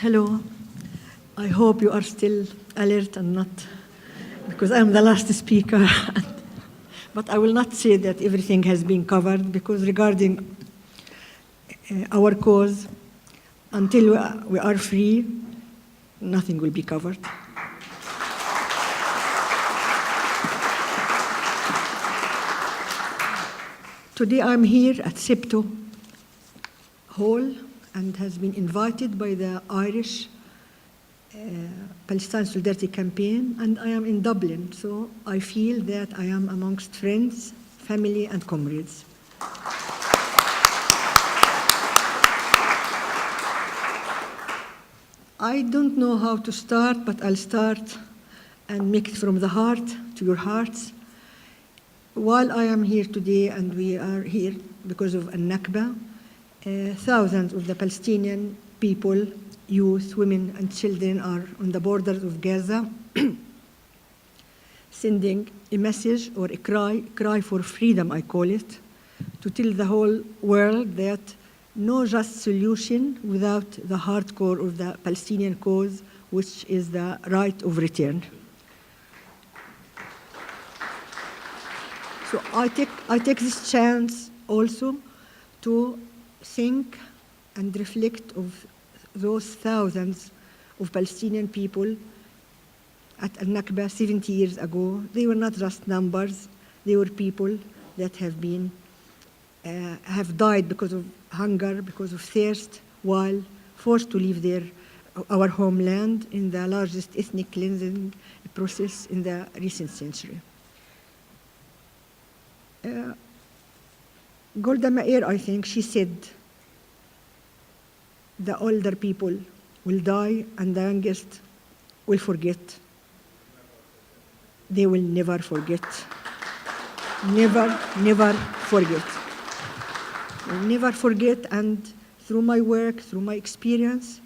Hello. I hope you are still alert and not, because I'm the last speaker. But I will not say that everything has been covered, because regarding our cause, until we are free, nothing will be covered. Today I'm here at SEPTO Hall and has been invited by the Irish Palestine Solidarity Campaign, and I am in Dublin, so I feel that I am amongst friends, family, and comrades. I don't know how to start, but I'll start and make it from the heart to your hearts. While I am here today, and we are here because of Nakba, thousands of the Palestinian people, youth, women, and children are on the borders of Gaza, sending a message or a cry for freedom, I call it, to tell the whole world that no just solution without the hardcore of the Palestinian cause, which is the right of return. So I take this chance also to think and reflect of those thousands of Palestinian people at Nakba 70 years ago. They were not just numbers, they were people that have died because of hunger, because of thirst, while forced to leave our homeland in the largest ethnic cleansing process in the recent century. Golda Meir, I think, she said, the older people will die and the youngest will forget. They will never forget. Never, never forget. Will never forget, and through my work, through my experience,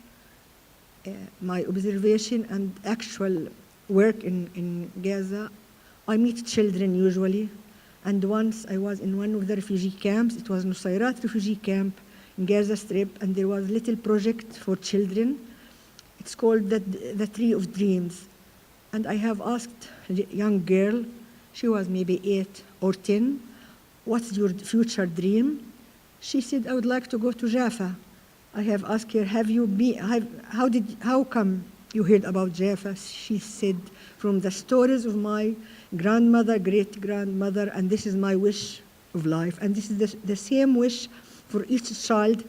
my observation and actual work in Gaza, I meet children usually. And once I was in one of the refugee camps, it was Nusayrat refugee camp in Gaza Strip, and there was a little project for children. It's called the Tree of Dreams. And I have asked a young girl, she was maybe 8 or 10, what's your future dream? She said, I would like to go to Jaffa. I have asked her, how come you heard about Jaffa? She said, from the stories of my grandmother, great-grandmother, and this is my wish of life. And this is the same wish for each child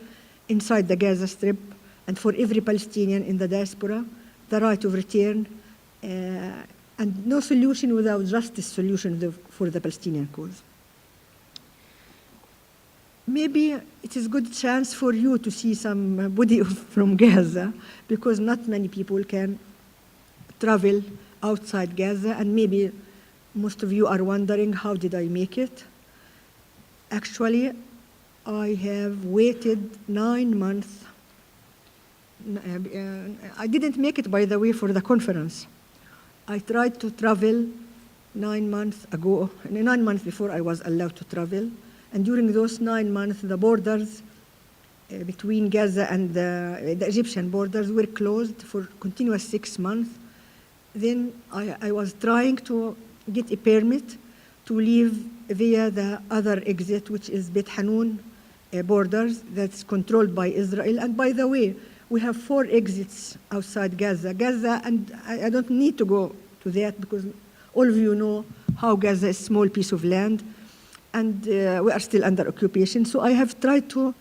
inside the Gaza Strip and for every Palestinian in the diaspora, the right of return, and no solution without justice solution for the Palestinian cause. Maybe it is a good chance for you to see somebody from Gaza, because not many people can travel outside Gaza, and maybe most of you are wondering, how did I make it? Actually, I have waited 9 months. I didn't make it, by the way, for the conference. I tried to travel 9 months ago, 9 months before I was allowed to travel. And during those 9 months, the borders between Gaza and the Egyptian borders were closed for continuous 6 months. Then I was trying to get a permit to leave via the other exit, which is Bet Hanun borders, that's controlled by Israel. And by the way, we have 4 exits outside Gaza. And I don't need to go to that, because all of you know how Gaza is a small piece of land, and we are still under occupation. So I have tried to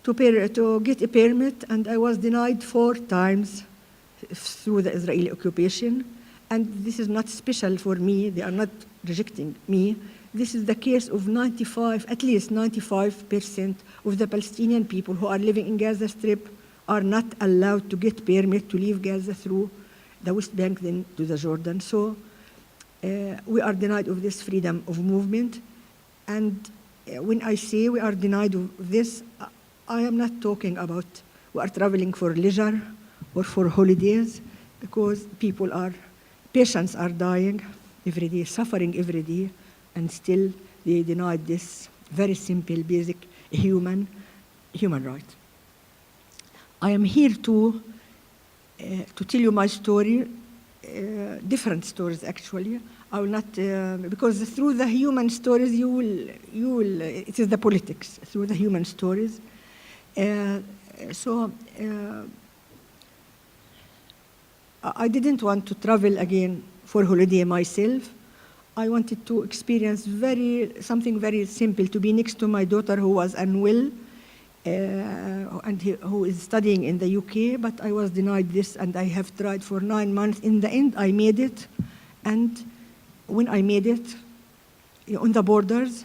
get a permit, and I was denied 4 times through the Israeli occupation. And this is not special for me. They are not rejecting me. This is the case of at least 95% of the Palestinian people who are living in Gaza Strip are not allowed to get permit to leave Gaza through the West Bank, then to the Jordan. So we are denied of this freedom of movement. And when I say we are denied of this, I am not talking about we are traveling for leisure or for holidays, because patients are dying every day, suffering every day, and still they denied this very simple, basic human right. I am here to to tell you my story, different stories actually. I will not, because through the human stories you will, it is the politics, through the human stories. I didn't want to travel again for holiday myself. I wanted to experience something very simple, to be next to my daughter who was unwell, and who is studying in the UK, but I was denied this, and I have tried for 9 months. In the end, I made it, and when I made it, on the borders,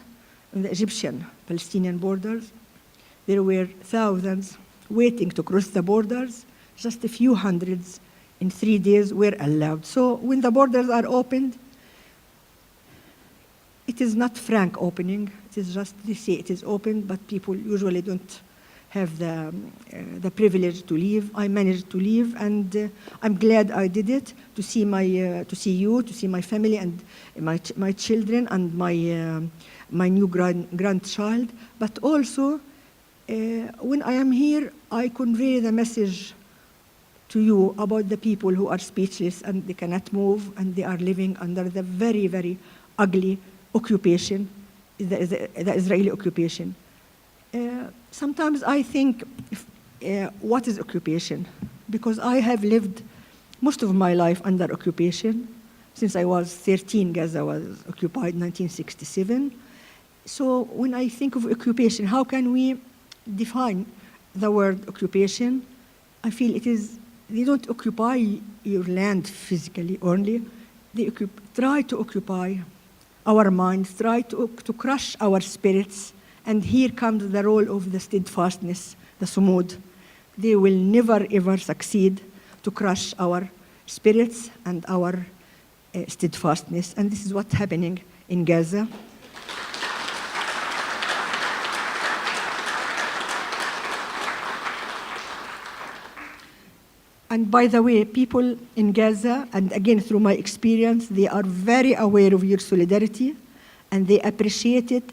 on the Egyptian-Palestinian borders, there were thousands waiting to cross the borders. Just a few hundreds in 3 days were allowed. So when the borders are opened, it is not frank opening. It is just, they say it is open, but people usually don't have the privilege to leave. I managed to leave, and I'm glad I did it, to see you, to see my family and my children and my new grandchild. But also, when I am here, I convey the message to you about the people who are speechless and they cannot move, and they are living under the very, very ugly occupation, the Israeli occupation. Sometimes I think, what is occupation? Because I have lived most of my life under occupation. Since I was 13, Gaza was occupied in 1967. So when I think of occupation, how can we define the word occupation? I feel it is, they don't occupy your land physically only. They try to occupy our minds, try to crush our spirits. And here comes the role of the steadfastness, the Sumud. They will never ever succeed to crush our spirits and our steadfastness. And this is what's happening in Gaza. And by the way, people in Gaza, and again through my experience, they are very aware of your solidarity, and they appreciate it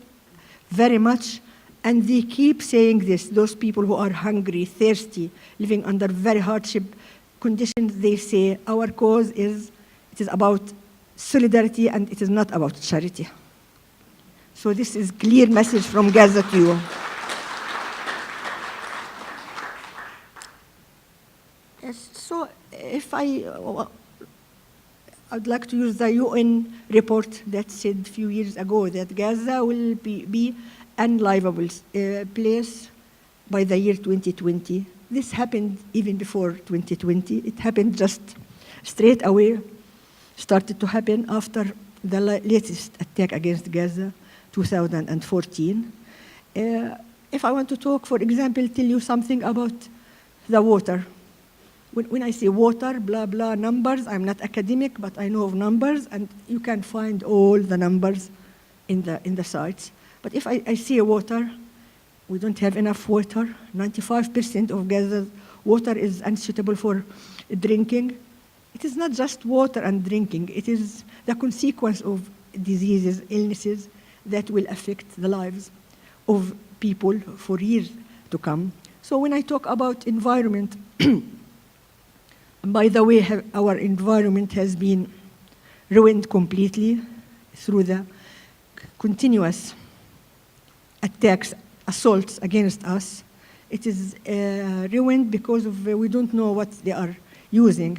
very much. And they keep saying this, those people who are hungry, thirsty, living under very hardship conditions, they say, our cause is, it is about solidarity and it is not about charity. So this is clear message from Gaza to you. So if I'd like to use the UN report that said a few years ago that Gaza will be unlivable place by the year 2020. This happened even before 2020. It happened just straight away, started to happen after the latest attack against Gaza, 2014. If I want to talk, for example, tell you something about the water. When I say water, blah, blah, numbers, I'm not academic, but I know of numbers, and you can find all the numbers in the sites. But if I say water, we don't have enough water. 95% of Gaza's water is unsuitable for drinking. It is not just water and drinking. It is the consequence of diseases, illnesses that will affect the lives of people for years to come. So when I talk about environment, by the way, our environment has been ruined completely through the continuous attacks, assaults against us. It is ruined because of we don't know what they are using,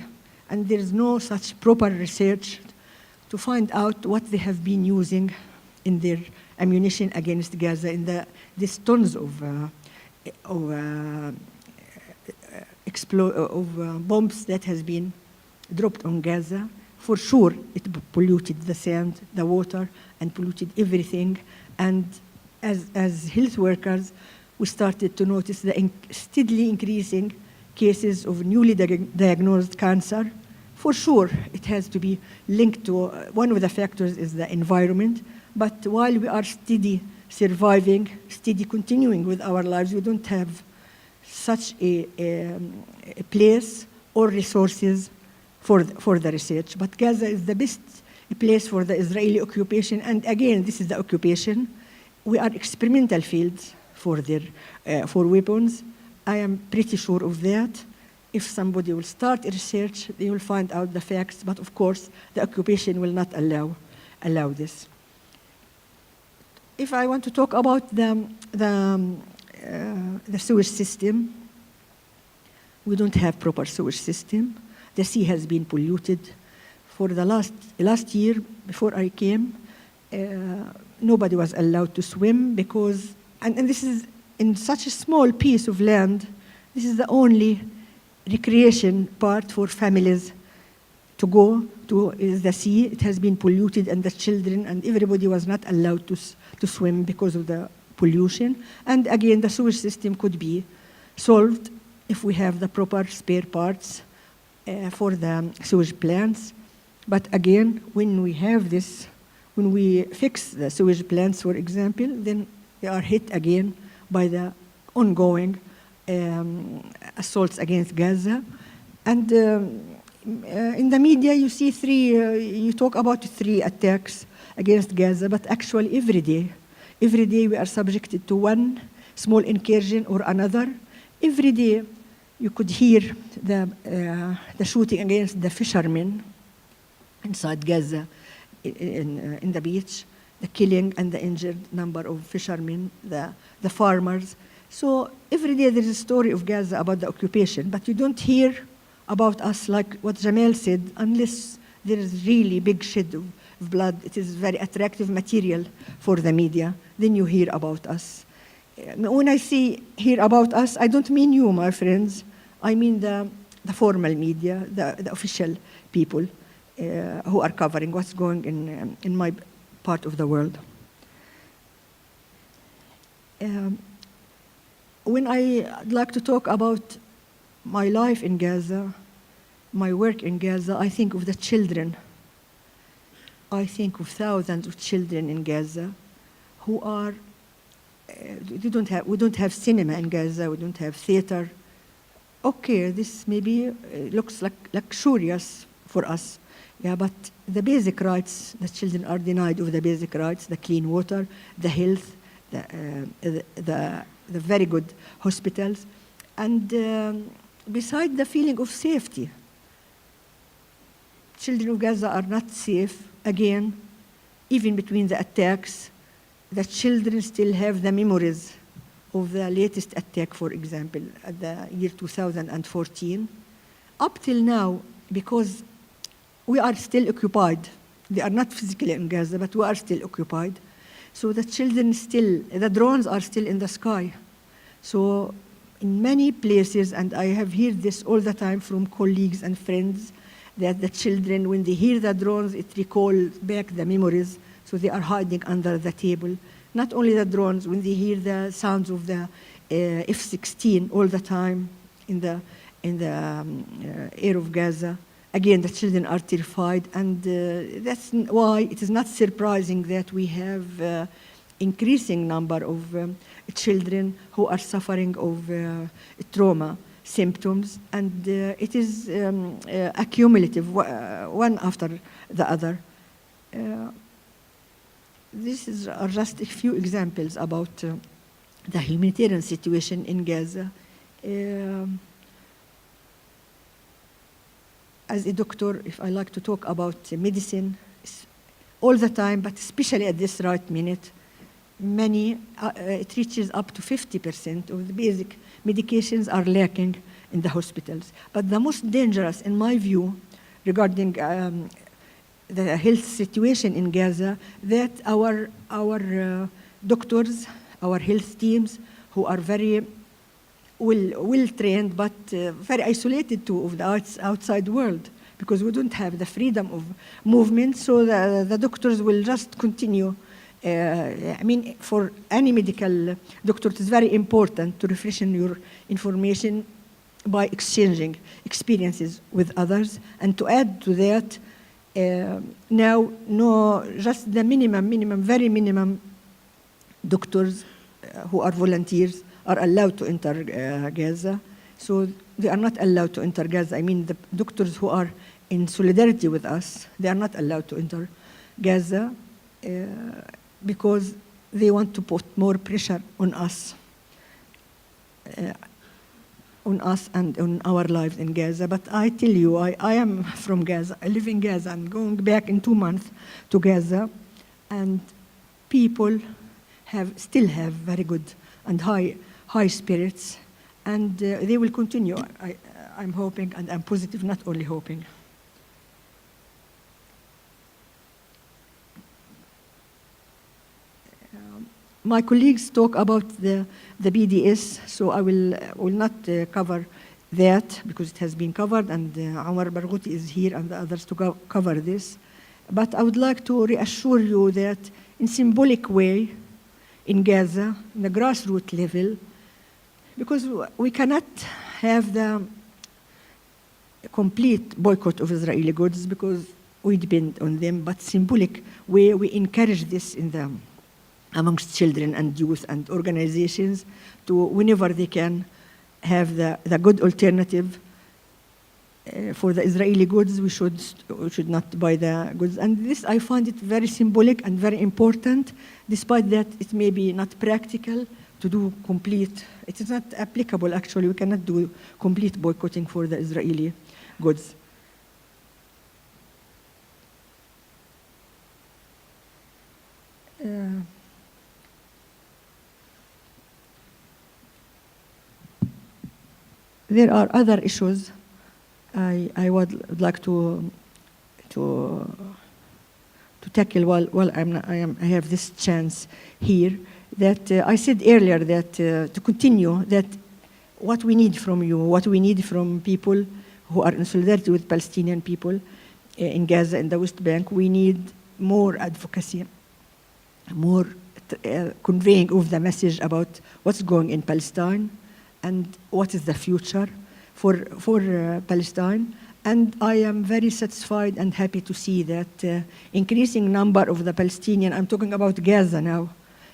and there is no such proper research to find out what they have been using in their ammunition against Gaza, in these tons of bombs that has been dropped on Gaza. For sure, it polluted the sand, the water, and polluted everything. And as health workers, we started to notice the steadily increasing cases of newly diagnosed cancer. For sure, it has to be linked to, one of the factors is the environment, but while we are steady surviving, steady continuing with our lives, we don't have such a place or resources for the research. But Gaza is the best place for the Israeli occupation, and again, this is the occupation. We are experimental fields for weapons. I am pretty sure of that. if somebody will start a research, they will find out the facts, but of course, the occupation will not allow this. If I want to talk about the sewage system, we don't have proper sewage system. The sea has been polluted. For the last year, before I came, nobody was allowed to swim because, and this is in such a small piece of land, this is the only recreation part for families to go to is the sea. It has been polluted, and the children and everybody was not allowed to swim because of the pollution. And again, the sewage system could be solved if we have the proper spare parts for the sewage plants. But again, when we have this, when we fix the sewage plants, for example, then they are hit again by the ongoing assaults against Gaza. And in the media, you see you talk about 3 attacks against Gaza, but actually every day we are subjected to one small incursion or another. Every day you could hear the shooting against the fishermen inside Gaza in the beach, the killing and the injured number of fishermen, the farmers. So every day there is a story of Gaza about the occupation, but you don't hear about us like what Jamal said, unless there is really big shed of blood. It is very attractive material for the media. Then you hear about us. When I hear about us, I don't mean you, my friends. I mean the formal media, the official people who are covering what's going in my part of the world. When I'd like to talk about my life in Gaza, my work in Gaza, I think of the children. I think of thousands of children in Gaza who are, we don't have cinema in Gaza, we don't have theater. Okay, this maybe looks like luxurious for us, yeah, but the basic rights, the children are denied of the basic rights, the clean water, the health, the very good hospitals, and beside the feeling of safety. Children of Gaza are not safe. Again, even between the attacks, the children still have the memories of the latest attack, for example, at the year 2014. Up till now, because we are still occupied. They are not physically in Gaza, but we are still occupied. So the children the drones are still in the sky. So in many places, and I have heard this all the time from colleagues and friends, that the children, when they hear the drones, it recalls back the memories, so they are hiding under the table. Not only the drones, when they hear the sounds of the F-16 all the time in the air of Gaza, again, the children are terrified, and that's why it is not surprising that we have increasing number of children who are suffering of trauma symptoms, and it is accumulative, one after the other. These are just a few examples about the humanitarian situation in Gaza. As a doctor, if I like to talk about medicine all the time, but especially at this right minute, it reaches up to 50% of the basic medications are lacking in the hospitals. But the most dangerous, in my view, regarding the health situation in Gaza, that our doctors, our health teams, who are very well trained, but very isolated too of the outside world, because we don't have the freedom of movement, so the doctors will just continue. I mean, for any medical doctor, it is very important to refreshen your information by exchanging experiences with others, and to add to that, now, just the very minimum doctors who are volunteers are allowed to enter Gaza. So they are not allowed to enter Gaza. I mean, the doctors who are in solidarity with us, they are not allowed to enter Gaza because they want to put more pressure on us. on us and on our lives in Gaza. But I tell you, I am from Gaza. I live in Gaza. I'm going back in 2 months to Gaza, and people still have very good and high spirits, and they will continue. I'm hoping, and I'm positive, not only hoping. My colleagues talk about the BDS, so I will not cover that because it has been covered, and Omar Barghouti is here and the others to cover this. But I would like to reassure you that in symbolic way, in Gaza, in the grassroots level, because we cannot have the complete boycott of Israeli goods because we depend on them, but symbolic way we encourage this amongst children and youth and organizations to, whenever they can, have the good alternative for the Israeli goods. We should not buy the goods. And this, I find it very symbolic and very important, despite that it may be not practical to do complete. It is not applicable, actually. We cannot do complete boycotting for the Israeli goods. There are other issues I would like to tackle while I have this chance here. That I said earlier that to continue, that what we need from you, what we need from people who are in solidarity with Palestinian people in Gaza and the West Bank, we need more advocacy, more conveying of the message about what's going in Palestine and what is the future for Palestine. And I am very satisfied and happy to see that increasing number of the Palestinian, I'm talking about Gaza now,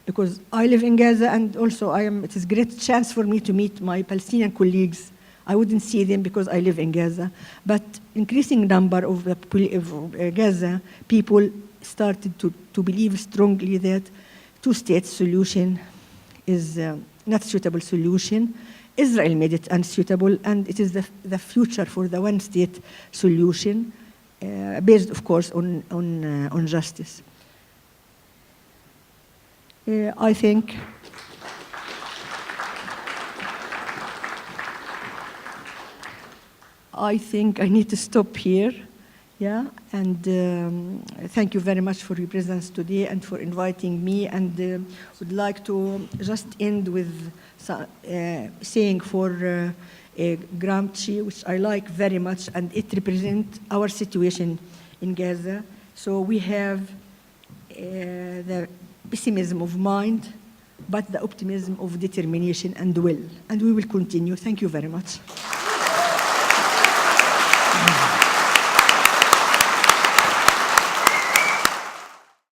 because I live in Gaza, and also it is a great chance for me to meet my Palestinian colleagues. I wouldn't see them because I live in Gaza, but increasing number of Gaza people started to believe strongly that two-state solution is not suitable solution. Israel made it unsuitable, and it is the future for the one-state solution, based, of course, on justice. I think I need to stop here. Yeah, and thank you very much for your presence today and for inviting me. And would like to just end with saying for Gramsci, which I like very much, and it represents our situation in Gaza. So we have the pessimism of mind, but the optimism of determination and will. And we will continue. Thank you very much.